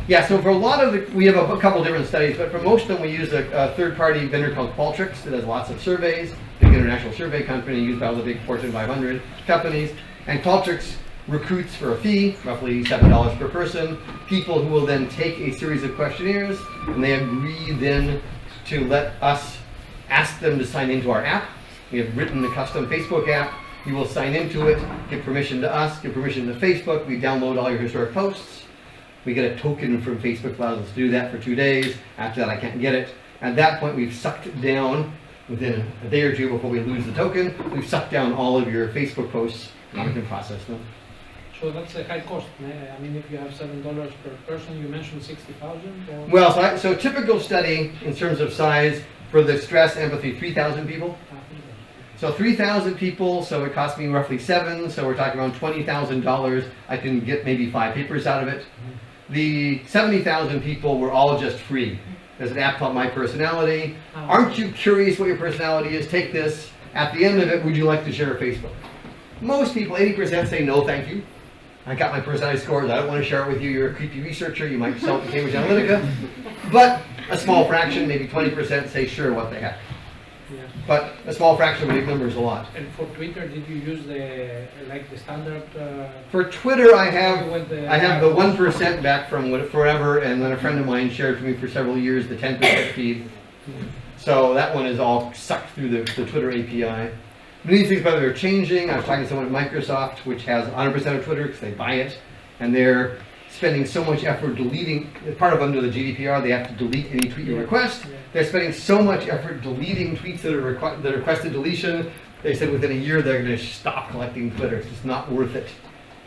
Yeah, so for a lot of we have a couple different studies, but for most of them we use a third-party vendor called Qualtrics that does lots of surveys, big international survey company used by all the big Fortune 500 companies. And Qualtrics recruits for a fee, roughly $7 per person, people who will then take a series of questionnaires, and they agree then to let us ask them to sign into our app. We have written a custom Facebook app. You will sign into it, give permission to us, give permission to Facebook. We download all your historic posts. We get a token from Facebook, allows us to do that for 2 days. After that, I can't get it. At that point, we've sucked down, within a day or two before we lose the token, we've sucked down all of your Facebook posts, and we can process them. So that's a high cost. If you have $7 per person, you mentioned 60,000? Well, so typical study in terms of size for the stress empathy, 3,000 people. So 3,000 people, so it cost me roughly 7, so we're talking around $20,000. I can get maybe 5 papers out of it. The 70,000 people were all just free. There's an app called My Personality. Aren't you curious what your personality is? Take this. At the end of it, would you like to share Facebook? Most people, 80% say no, thank you. I got my personality scores. I don't want to share it with you. You're a creepy researcher. You might sell it to Cambridge Analytica. But a small fraction, maybe 20%, say sure, what the heck. Yeah. But a small fraction of big numbers a lot. And for Twitter, did you use the standard? For Twitter, I have with the 1% back from forever, and then a friend of mine shared for me for several years the 10% feed. So that one is all sucked through the Twitter API. Many things, by the way, are changing. I was talking to someone at Microsoft, which has 100% of Twitter because they buy it, and they're spending so much effort deleting. Part of under the GDPR, they have to delete any tweet you request. They're spending so much effort deleting tweets that are requested deletion. They said within a year they're going to stop collecting Twitter. It's just not worth it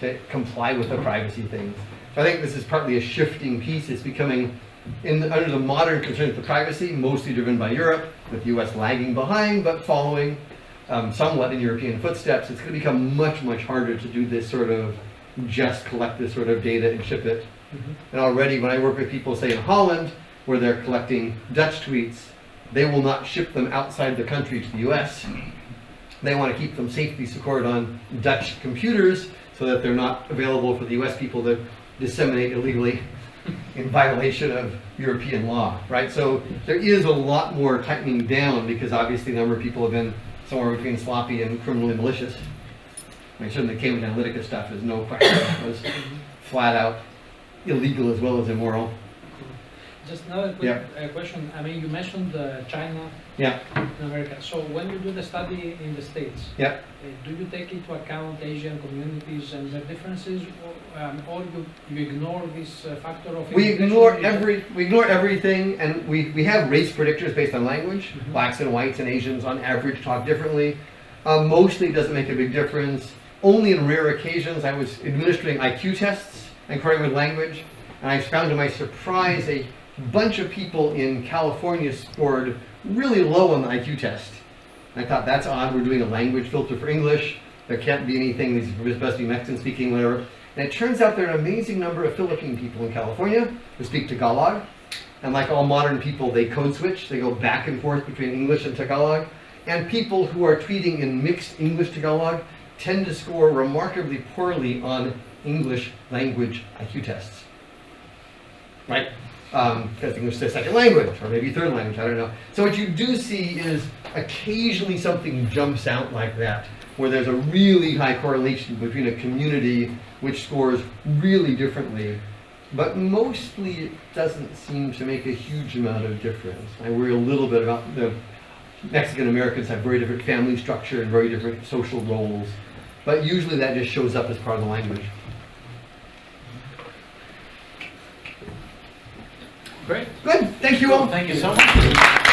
to comply with the privacy things. So I think this is partly a shifting piece. It's becoming, under the modern concerns for privacy, mostly driven by Europe, with the US lagging behind, but following somewhat in European footsteps. It's going to become much, much harder to do this sort of just collect this sort of data and ship it. And already when I work with people, say in Holland, where they're collecting Dutch tweets, they will not ship them outside the country to the US. They want to keep them safely stored on Dutch computers so that they're not available for the US people to disseminate illegally in violation of European law, right? So there is a lot more tightening down because obviously the number of people have been somewhere between sloppy and criminally malicious. I mean, certainly the Cambridge Analytica stuff is no question. It was flat out illegal as well as immoral. Just another quick question. I mean, you mentioned China, Yeah. in America. So when you do the study in the States, Yeah. do you take into account Asian communities and their differences, or you ignore this factor of We immigration? ignore everything, and we have race predictors based on language. Mhm. Blacks and whites and Asians on average talk differently. Mostly it doesn't make a big difference. Only in rare occasions I was administering IQ tests and correcting with language, and I found to my surprise a bunch of people in California scored really low on the IQ test. I thought that's odd, we're doing a language filter for English, there can't be anything, these are supposed to be Mexican speaking, whatever. And it turns out there are an amazing number of Philippine people in California who speak Tagalog, and like all modern people, they code switch, they go back and forth between English and Tagalog, and people who are tweeting in mixed English Tagalog tend to score remarkably poorly on English language IQ tests, right? Because English is their second language, or maybe third language, I don't know. So what you do see is occasionally something jumps out like that, where there's a really high correlation between a community which scores really differently, but mostly it doesn't seem to make a huge amount of difference. I worry a little bit about the Mexican Americans have very different family structure and very different social roles, but usually that just shows up as part of the language. Great. Good, thank you all. Thank you so much.